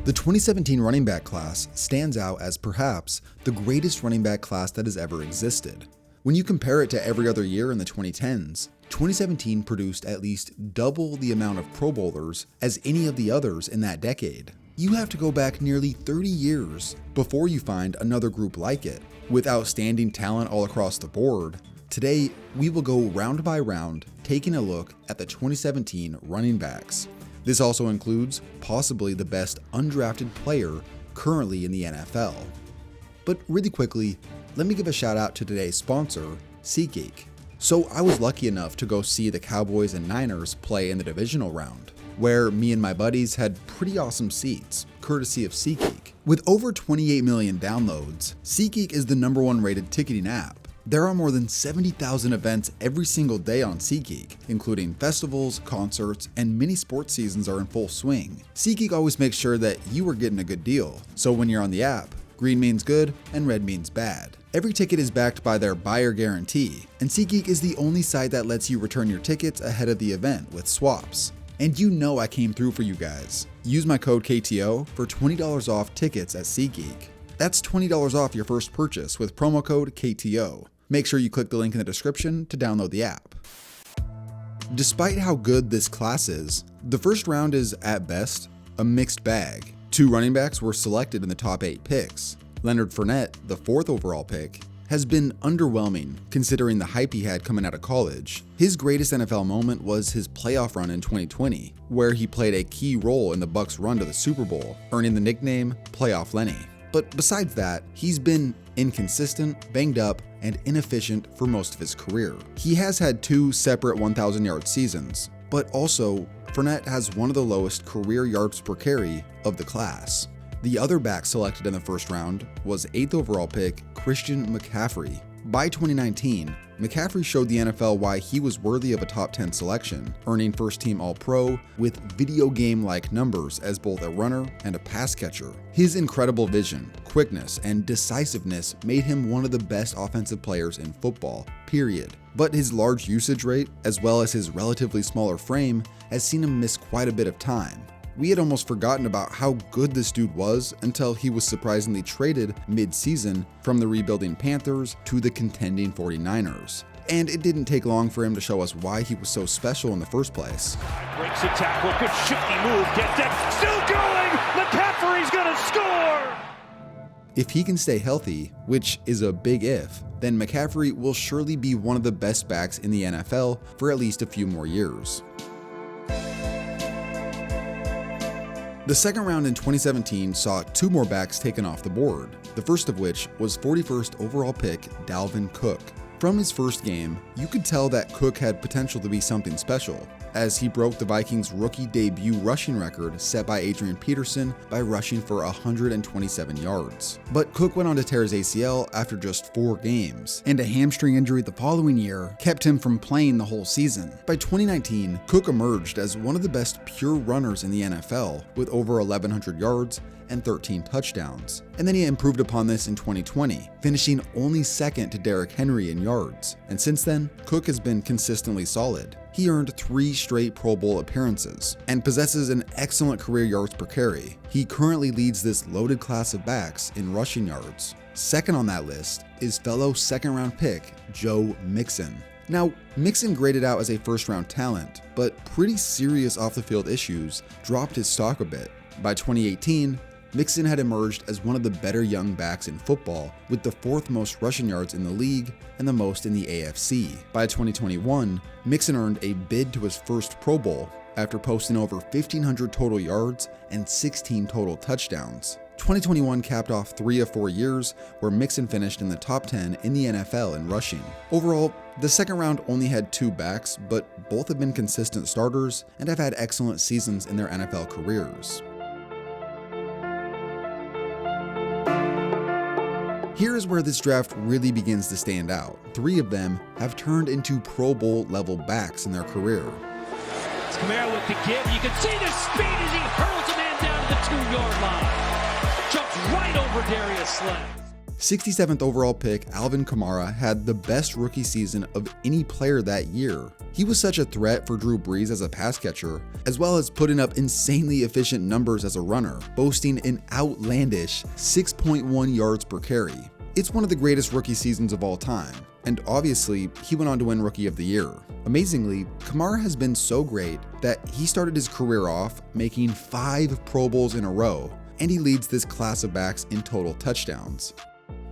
The 2017 running back class stands out as perhaps the greatest running back class that has ever existed. When you compare it to every other year in the 2010s, 2017 produced at least double the amount of Pro Bowlers as any of the others in that decade. You have to go back nearly 30 years before you find another group like it. With outstanding talent all across the board, today we will go round by round taking a look at the 2017 running backs. This also includes possibly the best undrafted player currently in the NFL. But really quickly, let me give a shout out to today's sponsor, SeatGeek. So I was lucky enough to go see the Cowboys and Niners play in the divisional round, where me and my buddies had pretty awesome seats, courtesy of SeatGeek. With over 28 million downloads, SeatGeek is the #1 rated ticketing app. There are more than 70,000 events every single day on SeatGeek, including festivals, concerts, and many sports seasons are in full swing. SeatGeek always makes sure that you are getting a good deal, so when you're on the app, green means good and red means bad. Every ticket is backed by their buyer guarantee, and SeatGeek is the only site that lets you return your tickets ahead of the event with swaps. And you know I came through for you guys. Use my code KTO for $20 off tickets at SeatGeek. That's $20 off your first purchase with promo code KTO. Make sure you click the link in the description to download the app. Despite how good this class is, the first round is, at best, a mixed bag. 2 running backs were selected in the top 8 picks. Leonard Fournette, the 4th overall pick, has been underwhelming considering the hype he had coming out of college. His greatest NFL moment was his playoff run in 2020, where he played a key role in the Bucs' run to the Super Bowl, earning the nickname Playoff Lenny. But besides that, he's been inconsistent, banged up, and inefficient for most of his career. He has had 2 separate 1,000-yard seasons, but also Fournette has one of the lowest career yards per carry of the class. The other back selected in the first round was 8th overall pick Christian McCaffrey. By 2019, McCaffrey showed the NFL why he was worthy of a top 10 selection, earning first-team All-Pro with video game-like numbers as both a runner and a pass catcher. His incredible vision, quickness, and decisiveness made him one of the best offensive players in football, period. But his large usage rate, as well as his relatively smaller frame, has seen him miss quite a bit of time. We had almost forgotten about how good this dude was until he was surprisingly traded mid-season from the rebuilding Panthers to the contending 49ers. And it didn't take long for him to show us why he was so special in the first place. Breaks a tackle, good shifty move, get that, still going! McCaffrey's gonna score! If he can stay healthy, which is a big if, then McCaffrey will surely be one of the best backs in the NFL for at least a few more years. The second round in 2017 saw 2 more backs taken off the board, the first of which was 41st overall pick Dalvin Cook. From his first game, you could tell that Cook had potential to be something special, as he broke the Vikings' rookie debut rushing record set by Adrian Peterson by rushing for 127 yards. But Cook went on to tear his ACL after just 4 games, and a hamstring injury the following year kept him from playing the whole season. By 2019, Cook emerged as one of the best pure runners in the NFL, with over 1,100 yards and 13 touchdowns. And then he improved upon this in 2020, finishing only second to Derrick Henry in yards. And since then, Cook has been consistently solid. He earned 3 straight Pro Bowl appearances and possesses an excellent career yards per carry. He currently leads this loaded class of backs in rushing yards. Second on that list is fellow second-round pick Joe Mixon. Now, Mixon graded out as a first-round talent, but pretty serious off-the-field issues dropped his stock a bit. By 2018, Mixon had emerged as one of the better young backs in football, with the 4th most rushing yards in the league and the most in the AFC. By 2021, Mixon earned a bid to his first Pro Bowl after posting over 1,500 total yards and 16 total touchdowns. 2021 capped off 3 of 4 years where Mixon finished in the top 10 in the NFL in rushing. Overall, the second round only had 2 backs, but both have been consistent starters and have had excellent seasons in their NFL careers. Here is where this draft really begins to stand out. 3 of them have turned into Pro Bowl level backs in their career. Kamara with the give. You can see the speed as he hurls a man down to the 2-yard line. Jumps right over Darius Slay. 67th overall pick Alvin Kamara had the best rookie season of any player that year. He was such a threat for Drew Brees as a pass catcher, as well as putting up insanely efficient numbers as a runner, boasting an outlandish 6.1 yards per carry. It's one of the greatest rookie seasons of all time, and obviously, he went on to win Rookie of the Year. Amazingly, Kamara has been so great that he started his career off making 5 Pro Bowls in a row, and he leads this class of backs in total touchdowns.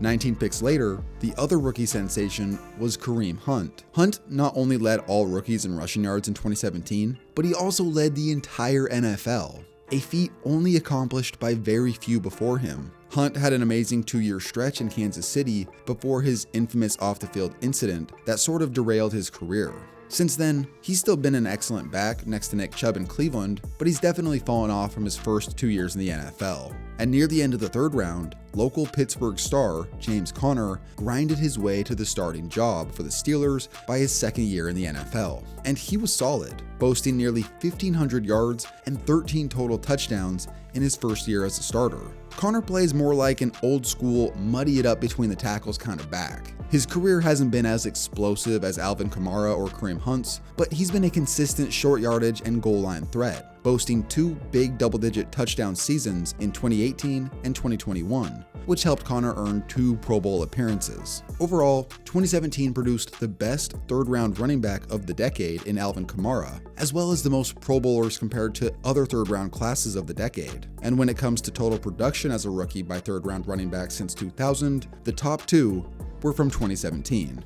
19 picks later, the other rookie sensation was Kareem Hunt. Hunt not only led all rookies in rushing yards in 2017, but he also led the entire NFL, a feat only accomplished by very few before him. Hunt had an amazing 2-year stretch in Kansas City before his infamous off-the-field incident that sort of derailed his career. Since then, he's still been an excellent back next to Nick Chubb in Cleveland, but he's definitely fallen off from his first 2 years in the NFL. And near the end of the 3rd round, local Pittsburgh star James Conner grinded his way to the starting job for the Steelers by his 2nd year in the NFL. And he was solid, boasting nearly 1,500 yards and 13 total touchdowns in his first year as a starter. Conner plays more like an old-school, muddy-it-up-between-the-tackles kind of back. His career hasn't been as explosive as Alvin Kamara or Kareem Hunt's, but he's been a consistent short yardage and goal line threat, boasting 2 big double-digit touchdown seasons in 2018 and 2021, which helped Conner earn 2 Pro Bowl appearances. Overall, 2017 produced the best 3rd-round running back of the decade in Alvin Kamara, as well as the most Pro Bowlers compared to other 3rd-round classes of the decade. And when it comes to total production as a rookie by 3rd-round running backs since 2000, the top 2 were from 2017.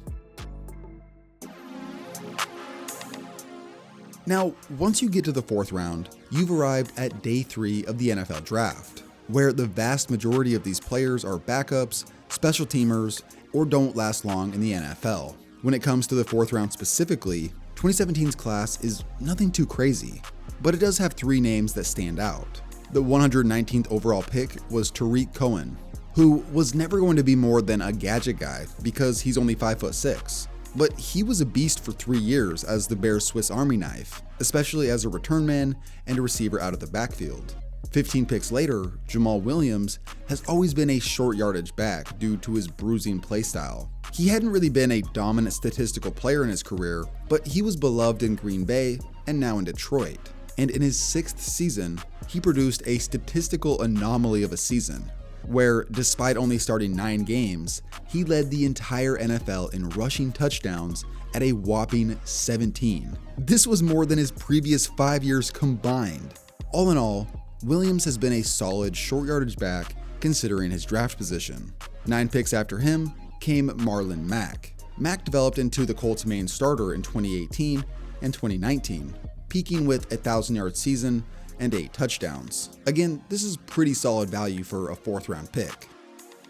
Now, once you get to the 4th round, you've arrived at day 3 of the NFL Draft, where the vast majority of these players are backups, special teamers, or don't last long in the NFL. When it comes to the 4th round specifically, 2017's class is nothing too crazy, but it does have 3 names that stand out. The 119th overall pick was Tariq Cohen, who was never going to be more than a gadget guy because he's only 5'6". But he was a beast for 3 years as the Bears' Swiss Army knife, especially as a return man and a receiver out of the backfield. 15 picks later, Jamal Williams has always been a short yardage back due to his bruising playstyle. He hadn't really been a dominant statistical player in his career, but he was beloved in Green Bay and now in Detroit. And in his 6th season, he produced a statistical anomaly of a season, where despite only starting 9 games, he led the entire NFL in rushing touchdowns at a whopping 17. This was more than his previous 5 years combined. All in all, Williams has been a solid short yardage back considering his draft position. 9 picks after him came Marlon Mack. Mack developed into the Colts' main starter in 2018 and 2019, peaking with a 1,000-yard season and 8 touchdowns. Again, this is pretty solid value for a 4th round pick.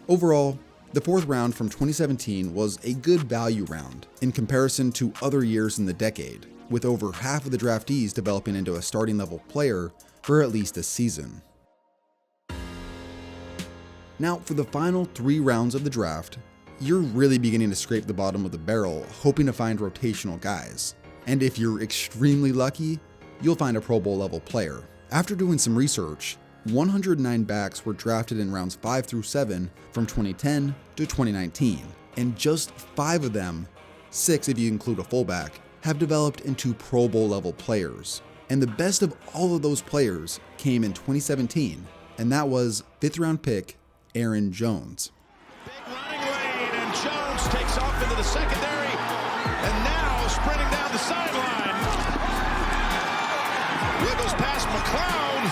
Overall, the 4th round from 2017 was a good value round in comparison to other years in the decade, with over half of the draftees developing into a starting level player for at least a season. Now, for the final 3 rounds of the draft, you're really beginning to scrape the bottom of the barrel, hoping to find rotational guys. And if you're extremely lucky, you'll find a Pro Bowl level player. After doing some research, 109 backs were drafted in rounds 5 through 7 from 2010 to 2019, and just 5 of them, 6 if you include a fullback, have developed into Pro Bowl level players. And the best of all of those players came in 2017, and that was 5th round pick Aaron Jones. Big running lane, and Jones takes off into the secondary, and now sprinting down the sideline. Wiggles past McLeod,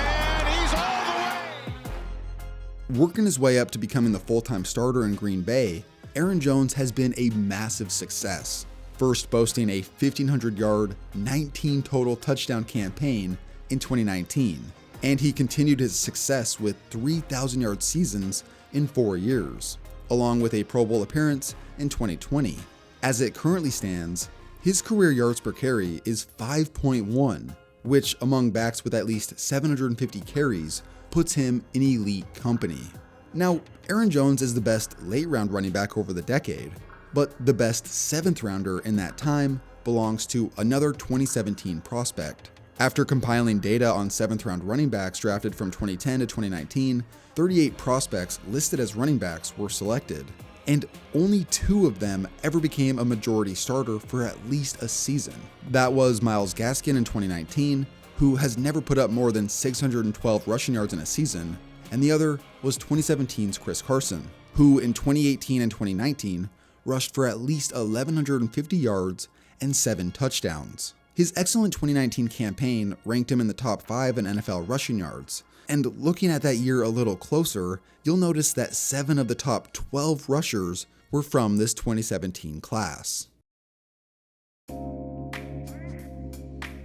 and he's all the way. Working his way up to becoming the full-time starter in Green Bay, Aaron Jones has been a massive success. First boasting a 1,500-yard, 19 total touchdown campaign in 2019, and he continued his success with 3,000-yard seasons in 4 years, along with a Pro Bowl appearance in 2020. As it currently stands, his career yards per carry is 5.1, which among backs with at least 750 carries puts him in elite company. Now, Aaron Jones is the best late-round running back over the decade, but the best 7th rounder in that time belongs to another 2017 prospect, After compiling data on 7th-round running backs drafted from 2010 to 2019, 38 prospects listed as running backs were selected, and only 2 of them ever became a majority starter for at least a season. That was Myles Gaskin in 2019, who has never put up more than 612 rushing yards in a season, and the other was 2017's Chris Carson, who in 2018 and 2019 rushed for at least 1,150 yards and 7 touchdowns. His excellent 2019 campaign ranked him in the top 5 in NFL rushing yards, and looking at that year a little closer, you'll notice that 7 of the top 12 rushers were from this 2017 class.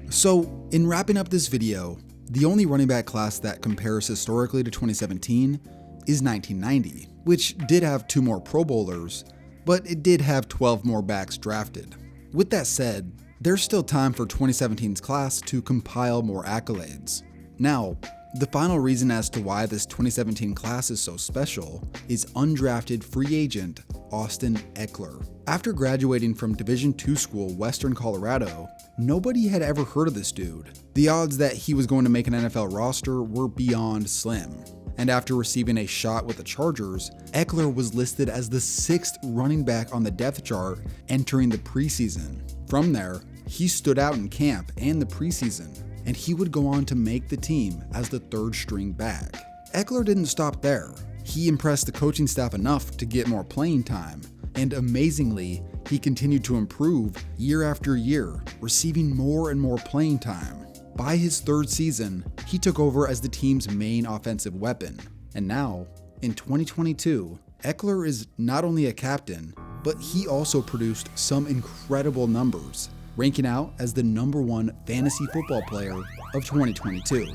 So, in wrapping up this video, the only running back class that compares historically to 2017 is 1990, which did have 2 more Pro Bowlers, but it did have 12 more backs drafted. With that said, there's still time for 2017's class to compile more accolades. Now, the final reason as to why this 2017 class is so special is undrafted free agent Austin Ekeler. After graduating from Division II school Western Colorado, nobody had ever heard of this dude. The odds that he was going to make an NFL roster were beyond slim. And after receiving a shot with the Chargers, Ekeler was listed as the 6th running back on the depth chart entering the preseason. From there, he stood out in camp and the preseason, and he would go on to make the team as the 3rd string back. Ekeler didn't stop there. He impressed the coaching staff enough to get more playing time, and amazingly, he continued to improve year after year, receiving more and more playing time. By his 3rd season, he took over as the team's main offensive weapon, and now, in 2022, Ekeler is not only a captain, but he also produced some incredible numbers, ranking out as the #1 fantasy football player of 2022.